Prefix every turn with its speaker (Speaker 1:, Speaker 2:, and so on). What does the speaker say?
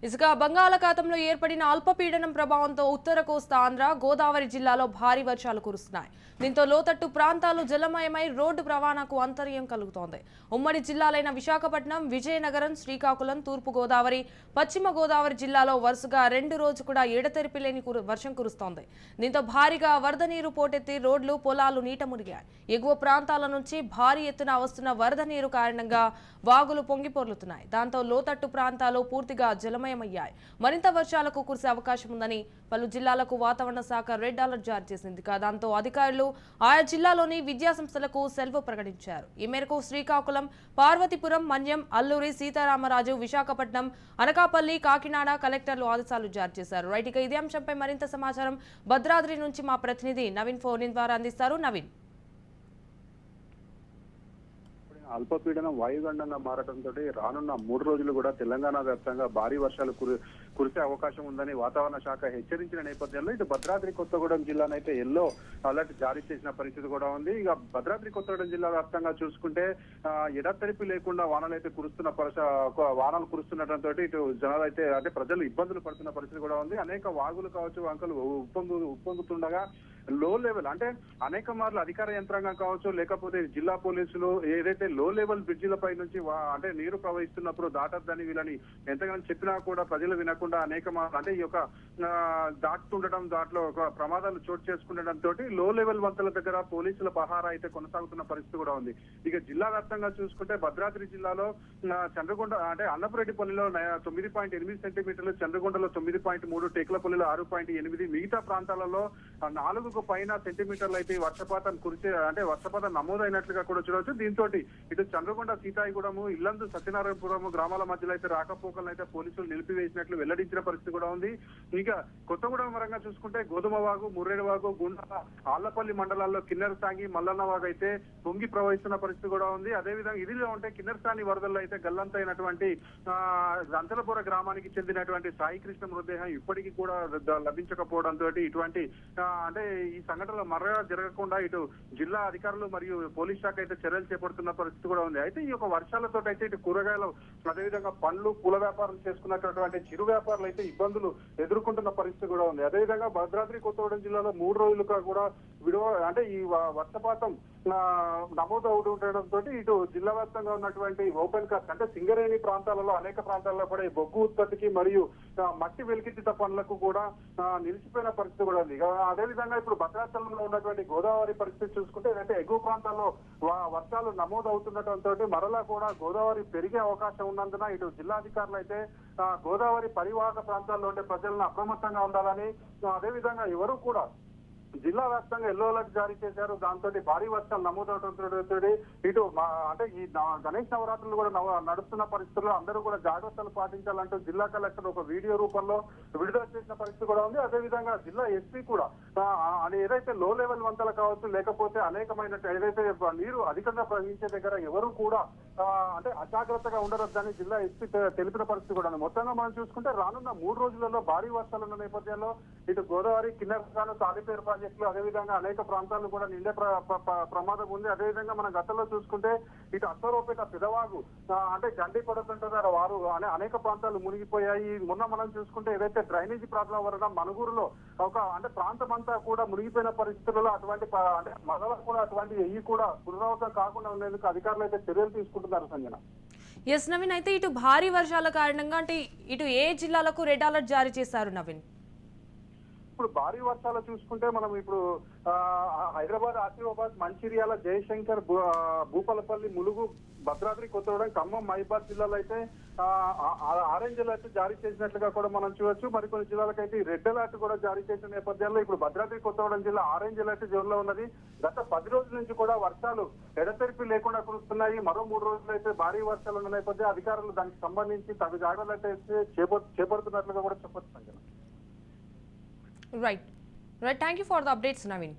Speaker 1: ఇసుక బంగాళాఖాతంలో ఏర్పడిన అల్పపీడనం ప్రభావంతో ఉత్తర కోస్తా ఆంధ్ర గోదావరి జిల్లాలో భారీ వర్షాలు కురుస్తున్నాయి. దీంతో లోతట్టు ప్రాంతాలు జలమయమై రోడ్డు రవాణాకు అంతరాయం కలుగుతోంది. ఉమ్మడి జిల్లాలైన విశాఖపట్నం, విజయనగరం, శ్రీకాకుళం, తూర్పు గోదావరి, పశ్చిమ గోదావరి జిల్లాలో వరుసగా 2 రోజులు కూడా ఎడతెరిపి లేని వర్షం కురుస్తోంది. దీంతో భారీగా వరద నీరు పోటెత్తి రోడ్లు, పొలాలు నీట మునిగాయి. ఎగువ ప్రాంతాల నుంచి భారీ ఎత్తున వస్తున్న వరద నీరు కారణంగా వాగులు పొంగిపొర్లుతున్నాయి. దాంతో లోతట్టు ప్రాంతాలు పూర్తిగా జలమయమయ్యాయి. మరింత వర్షాలకు కురిసే అవకాశం ఉందని పలు జిల్లాలకు వాతావరణ శాఖ రెడ్ అలర్ట్ జారీ చేసింది. దాంతో అధికారులు ఆయా జిల్లాలోని విద్యాసంస్థలకు సెలవు ప్రకటించారు. ఈ మేరకు శ్రీకాకుళం, పార్వతీపురం, మన్యం, అల్లూరి సీతారామరాజు, విశాఖపట్నం, అనకాపల్లి, కాకినాడ కలెక్టర్లు ఆదేశాలు జారీ చేశారు. రైట్, ఇక ఇదే అంశంపై మరింత సమాచారం భద్రాద్రి నుంచి మా ప్రతినిధి నవీన్ ఫోన్ ద్వారా అందిస్తారు. నవీన్,
Speaker 2: అల్పపీడనం వాయుగండంగా మారడంతో రానున్న 3 రోజులు కూడా తెలంగాణ వ్యాప్తంగా భారీ వర్షాలు కురిసే అవకాశం ఉందని వాతావరణ శాఖ హెచ్చరించిన నేపథ్యంలో ఇటు భద్రాద్రి కొత్తగూడెం జిల్లానైతే ఎల్లో అలర్ట్ జారీ చేసిన పరిస్థితి కూడా ఉంది. ఇక భద్రాద్రి కొత్తగూడెం జిల్లా వ్యాప్తంగా చూసుకుంటే ఎడతెరిపి లేకుండా వానలు కురుస్తుండటంతో ఇటు జనాలు అయితే అంటే ప్రజలు ఇబ్బందులు పడుతున్న పరిస్థితి కూడా ఉంది. అనేక వాగులు కావచ్చు, వంకలు ఉప్పొంగుతుండగా లో లెవెల్ అంటే అనేక మార్లు అధికార యంత్రాంగం కావచ్చు, లేకపోతే జిల్లా పోలీసులు ఏదైతే లో లెవెల్ బ్రిడ్జిలపై నుంచి అంటే నీరు ప్రవహిస్తున్నప్పుడు దాటద్దని వీళ్ళని ఎంతగానో చెప్పినా కూడా ప్రజలు వినకుండా అనేక మార్లు అంటే ఈ యొక్క దాటుతుండటం, దాంట్లో ఒక ప్రమాదాలు చోటు చేసుకుండటంతో లో లెవెల్ వంతల దగ్గర పోలీసుల పహారా అయితే కొనసాగుతున్న పరిస్థితి కూడా ఉంది. ఇక జిల్లా వ్యాప్తంగా చూసుకుంటే భద్రాద్రి జిల్లాలో చంద్రగొండ అంటే అన్నపురెడ్డిపల్లిలో 9.8 సెంటీమీటర్లు, చంద్రగొండలో 9.3, టేకులపల్లిలో 6.8, మిగతా ప్రాంతాలలో 4 పైన సెంటీమీటర్లు అయితే వర్షపాతం వర్షపాతం నమోదైనట్లుగా కూడా చూడవచ్చు. దీంతో ఇటు చంద్రగొండ, సీతాయిగూడెము, ఇల్లందు, సత్యనారాయణపురం గ్రామాల మధ్యలో అయితే రాకపోకలను అయితే పోలీసులు నిలిపివేసినట్లు వెల్లడించిన పరిస్థితి కూడా ఉంది. ఇక కొత్తగూడెం పరంగా చూసుకుంటే గోధుమవాగు, ముర్రేడువాగు, గుండ, ఆళ్లపల్లి మండలాల్లో కిన్నెరసాంగి, మల్లన్నవాగు అయితే పొంగి ప్రవహిస్తున్న పరిస్థితి కూడా ఉంది. అదేవిధంగా ఇదిలో ఉంటే కిన్నెరసాని వరదల్లో అయితే గల్లంతైనటువంటి రంతలపుర గ్రామానికి చెందినటువంటి సాయి కృష్ణ మృతదేహం ఇప్పటికీ కూడా లభించకపోవడంతో ఇటువంటి అంటే ఈ సంఘటనలో మరలా జరగకుండా ఇటు జిల్లా అధికారులు మరియు పోలీస్ శాఖ అయితే చర్యలు చేపడుతున్న పరిస్థితి కూడా ఉంది. అయితే ఈ యొక్క వర్షాలతో అయితే ఇటు కూరగాయలు, అదేవిధంగా పండ్లు, పూల వ్యాపారం చేసుకున్నటువంటి చిరు వ్యాపారులు అయితే ఇబ్బందులు ఎదుర్కొంటున్న పరిస్థితి కూడా ఉంది. అదేవిధంగా భద్రాద్రి కొత్తగూడెం జిల్లాలో 3 రోజులుగా కూడా అంటే ఈ వర్షపాతం నమోదు ఉండడంతో ఇటు జిల్లా వ్యాప్తంగా ఉన్నటువంటి ఓపెన్ కాస్ట్ అంటే సింగరేణి ప్రాంతాలలో అనేక ప్రాంతాల్లో కూడా ఈ బొగ్గు ఉత్పత్తికి మరియు మట్టి వెలికితీత పనులకు కూడా నిలిచిపోయిన పరిస్థితి కూడా ఉంది. అదేవిధంగా ఇప్పుడు భద్రాచలంలో ఉన్నటువంటి గోదావరి పరిస్థితి చూసుకుంటే అంటే ఎగువ ప్రాంతాల్లో వర్షాలు నమోదు అవుతుండటంతో మరలా కూడా గోదావరి పెరిగే అవకాశం ఉన్నందున ఇటు జిల్లాధికారులు అయితే గోదావరి పరివాహక ప్రాంతాల్లో ఉండే ప్రజలను అప్రమత్తంగా ఉండాలని, అదేవిధంగా ఎవరు కూడా జిల్లా వ్యాప్తంగా ఎల్లో అలర్ట్ జారీ చేశారు. దాంతో భారీ వర్షాలు నమోదవడంతో ఇటు అంటే ఈ గణేష్ నవరాత్రులు కూడా నడుస్తున్న పరిస్థితుల్లో అందరూ కూడా జాగ్రత్తలు పాటించాలంటూ జిల్లా కలెక్టర్ ఒక వీడియో రూపంలో విడుదల చేసిన పరిస్థితి కూడా ఉంది. అదేవిధంగా జిల్లా ఎస్పీ కూడా ఏదైతే లో లెవెల్ వంతలు కావచ్చు, లేకపోతే అనేకమైన ఏదైతే నీరు అధికంగా ప్రవహించే దగ్గర ఎవరు కూడా అంటే అజాగ్రత్తగా ఉండరద్దని జిల్లా ఎస్పీ తెలిపిన పరిస్థితి కూడా ఉంది. మొత్తంగా మనం చూసుకుంటే రానున్న 3 రోజులలో భారీ వర్షాలు ఉన్న నేపథ్యంలో ఇటు గోదావరి, కిన్నెరసాను, తాలిపేరు ప్రాజెక్టులు, అదేవిధంగా అనేక ప్రాంతాలు కూడా నిండే ప్రమాదం ఉంది. అదేవిధంగా మనం గతంలో చూసుకుంటే ఇటు అత్తరోపేట, పెదవాగు అంటే గండి పడుతుంటారు వారు అనేక ప్రాంతాలు మునిగిపోయాయి. మొన్న మనం చూసుకుంటే ఏదైతే డ్రైనేజీ ప్రాబ్లం వలన మనుగూరులో అంటే ప్రాంతం అంతా కూడా మునిగిపోయిన పరిస్థితులలో అటువంటి అంటే మరల కూడా అటువంటి ఎయ్యి కూడా పునరావృతం కాకుండా ఉండేందుకు అధికారులు అయితే చర్యలు తీసుకుంటున్నారు. సంజన,
Speaker 1: ఎస్ నవీన్, అయితే ఇటు భారీ వర్షాల కారణంగా అంటే ఇటు ఏ జిల్లాలకు రెడ్ అలర్ట్ జారీ చేశారు నవీన్?
Speaker 2: ఇప్పుడు భారీ వర్షాలు చూసుకుంటే మనం ఇప్పుడు హైదరాబాద్, ఆసిఫాబాద్, మంచిర్యాల, జయశంకర్, భూపాలపల్లి, ములుగు, భద్రాద్రి కొత్తగూడెం, ఖమ్మం, మహిబాద్ జిల్లాలో అయితే ఆరెంజ్ అలర్ట్ జారీ చేసినట్లుగా కూడా మనం చూడొచ్చు. మరికొన్ని జిల్లాలకైతే రెడ్ అలర్ట్ కూడా జారీ చేసిన నేపథ్యంలో ఇప్పుడు భద్రాద్రి కొత్తగూడెం జిల్లా ఆరెంజ్ అలర్ట్ జోన్ లో ఉన్నది. గత 10 రోజుల నుంచి కూడా వర్షాలు ఎడతెరిపి లేకుండా కురుస్తున్నాయి. మరో 3 రోజులు అయితే భారీ వర్షాలు ఉన్న నేపథ్యంలో అధికారులు దానికి సంబంధించి తగు జాగ్రత్తలు అయితే చేపడుతున్నట్లుగా కూడా చెప్పొచ్చు.
Speaker 1: Right. Thank you for the updates, Naveen.